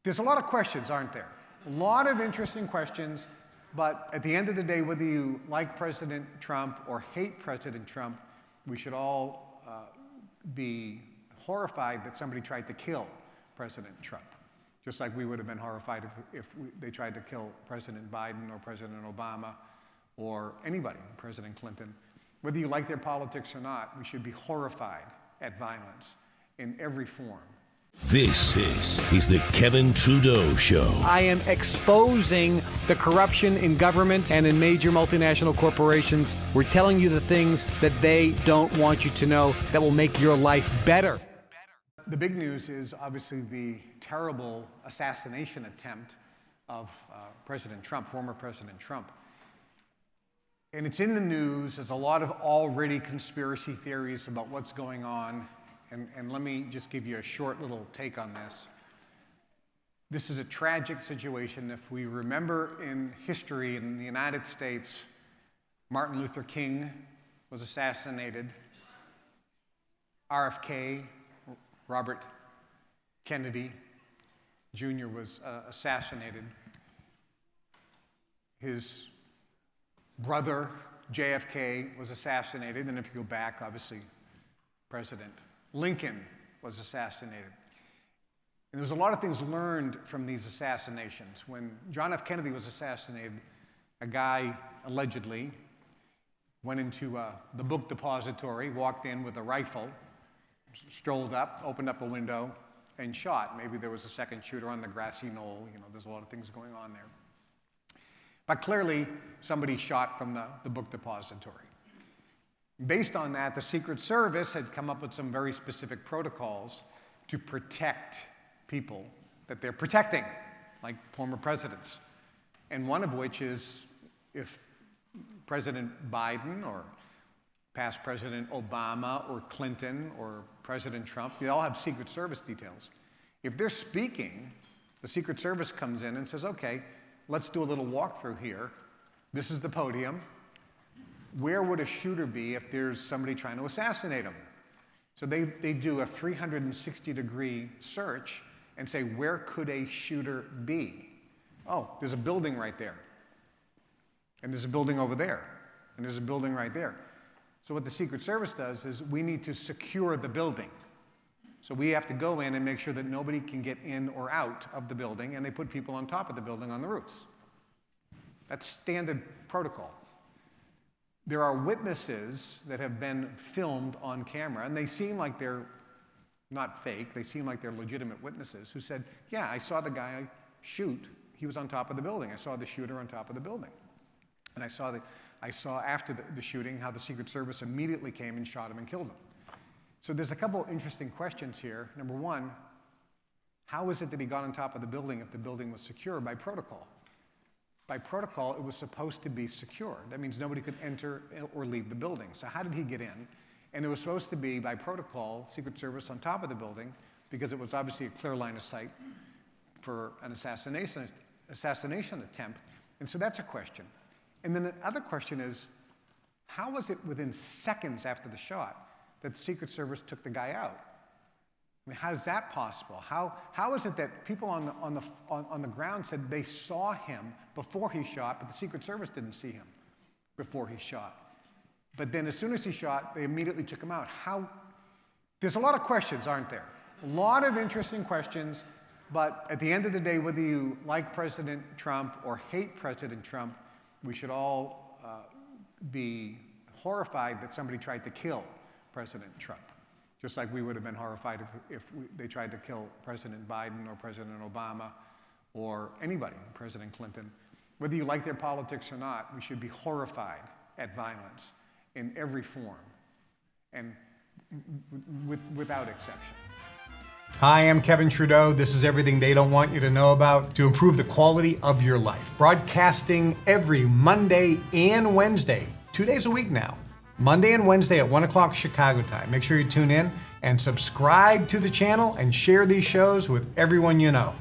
There's a lot of questions, aren't there? A lot of interesting questions, but at the end of the day, whether you like President Trump or hate President Trump, we should all be horrified that somebody tried to kill President Trump. Just like we would have been horrified if they tried to kill President Biden or President Obama or anybody, President Clinton. Whether you like their politics or not, we should be horrified at violence in every form. This is the Kevin Trudeau Show. I am exposing the corruption in government and in major multinational corporations. We're telling you the things that they don't want you to know that will make your life better. The big news is obviously the terrible assassination attempt of President Trump, former President Trump. And it's in the news. There's a lot of already conspiracy theories about what's going on. And let me just give you a short little take on this. This is a tragic situation. If we remember in history in the United States, Martin Luther King was assassinated. RFK, Robert Kennedy Jr. was assassinated. His brother, JFK, was assassinated. And if you go back, obviously, President Lincoln was assassinated. And there was a lot of things learned from these assassinations. When John F. Kennedy was assassinated, a guy allegedly went into the book depository, walked in with a rifle, strolled up, opened up a window, and shot. Maybe there was a second shooter on the grassy knoll. You know, there's a lot of things going on there. But clearly, somebody shot from the book depository. Based on that, the Secret Service had come up with some very specific protocols to protect people that they're protecting, like former presidents. And one of which is if President Biden or past President Obama or Clinton or President Trump, they all have Secret Service details. If they're speaking, the Secret Service comes in and says, okay, let's do a little walkthrough here. This is the podium. Where would a shooter be if there's somebody trying to assassinate him? So they do a 360-degree search and say, where could a shooter be? Oh, there's a building right there. And there's a building over there. And there's a building right there. So what the Secret Service does is we need to secure the building. So we have to go in and make sure that nobody can get in or out of the building, and they put people on top of the building on the roofs. That's standard protocol. There are witnesses that have been filmed on camera, and they seem like they're not fake. They seem like they're legitimate witnesses who said, yeah, I saw the guy shoot. He was on top of the building. I saw the shooter on top of the building. And I saw after the shooting how the Secret Service immediately came and shot him and killed him. So there's a couple interesting questions here. Number one, how is it that he got on top of the building if the building was secure? By protocol. By protocol, it was supposed to be secure. That means nobody could enter or leave the building. So how did he get in? And it was supposed to be, by protocol, Secret Service on top of the building, because it was obviously a clear line of sight for an assassination attempt. And so that's a question. And then the other question is, how was it within seconds after the shot that the Secret Service took the guy out? I mean, how is that possible? How is it that people on the ground said they saw him before he shot, but the Secret Service didn't see him before he shot? But then as soon as he shot, they immediately took him out. There's a lot of questions, aren't there? A lot of interesting questions, but at the end of the day, whether you like President Trump or hate President Trump, we should all be horrified that somebody tried to kill President Trump. Just like we would have been horrified if they tried to kill President Biden or President Obama or anybody, President Clinton. Whether you like their politics or not, we should be horrified at violence in every form and without exception. Hi, I'm Kevin Trudeau. This is everything they don't want you to know about to improve the quality of your life. Broadcasting every Monday and Wednesday, 2 days a week now. Monday and Wednesday at 1 o'clock Chicago time. Make sure you tune in and subscribe to the channel and share these shows with everyone you know.